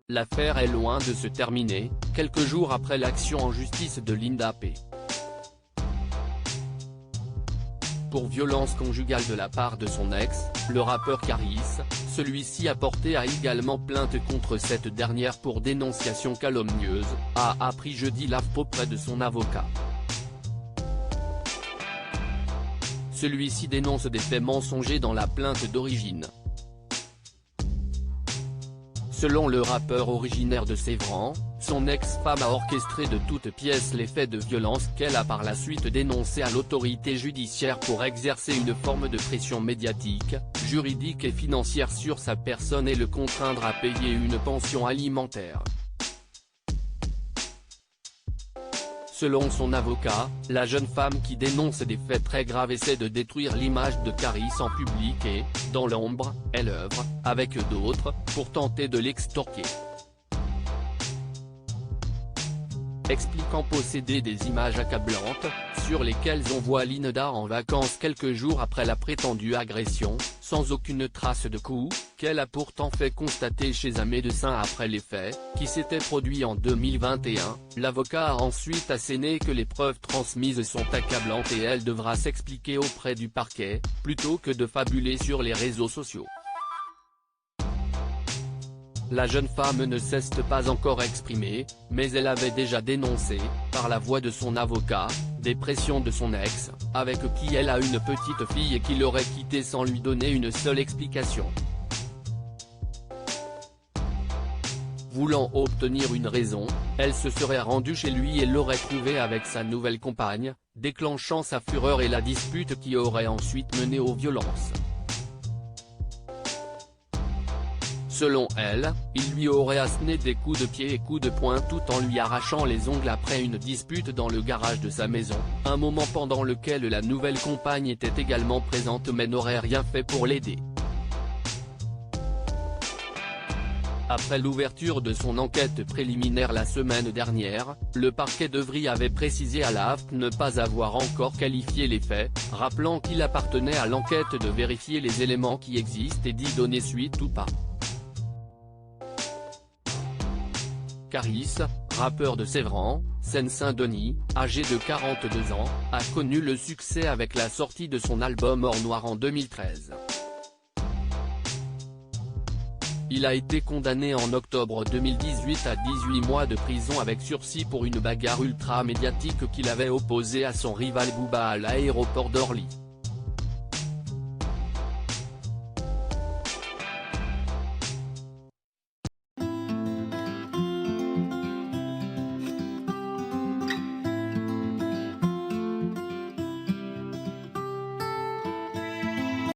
l'affaire est loin de se terminer, quelques jours après l'action en justice de Linda P. Pour violence conjugale de la part de son ex, le rappeur Caris, celui-ci a porté également plainte contre cette dernière pour dénonciation calomnieuse, a appris jeudi l'AFP auprès de son avocat. Celui-ci dénonce des faits mensongers dans la plainte d'origine. Selon le rappeur originaire de Sévran, son ex-femme a orchestré de toutes pièces les faits de violence qu'elle a par la suite dénoncés à l'autorité judiciaire pour exercer une forme de pression médiatique, juridique et financière sur sa personne et le contraindre à payer une pension alimentaire. Selon son avocat, la jeune femme qui dénonce des faits très graves essaie de détruire l'image de Caris en public et, dans l'ombre, elle œuvre, avec d'autres, pour tenter de l'extorquer. Expliquant posséder des images accablantes, sur lesquelles on voit Linda en vacances quelques jours après la prétendue agression, sans aucune trace de coup, qu'elle a pourtant fait constater chez un médecin après les faits, qui s'étaient produits en 2021, l'avocat a ensuite asséné que les preuves transmises sont accablantes et elle devra s'expliquer auprès du parquet, plutôt que de fabuler sur les réseaux sociaux. La jeune femme ne s'est pas encore exprimée, mais elle avait déjà dénoncé, par la voix de son avocat, des pressions de son ex, avec qui elle a une petite fille et qui l'aurait quitté sans lui donner une seule explication. Voulant obtenir une raison, elle se serait rendue chez lui et l'aurait trouvé avec sa nouvelle compagne, déclenchant sa fureur et la dispute qui aurait ensuite mené aux violences. Selon elle, il lui aurait asséné des coups de pied et coups de poing tout en lui arrachant les ongles après une dispute dans le garage de sa maison, un moment pendant lequel la nouvelle compagne était également présente mais n'aurait rien fait pour l'aider. Après l'ouverture de son enquête préliminaire la semaine dernière, le parquet d'Evry avait précisé à la AFP ne pas avoir encore qualifié les faits, rappelant qu'il appartenait à l'enquête de vérifier les éléments qui existent et d'y donner suite ou pas. Caris, rappeur de Sévran, Seine-Saint-Denis, âgé de 42 ans, a connu le succès avec la sortie de son album Or Noir en 2013. Il a été condamné en octobre 2018 à 18 mois de prison avec sursis pour une bagarre ultra médiatique qu'il avait opposée à son rival Booba à l'aéroport d'Orly.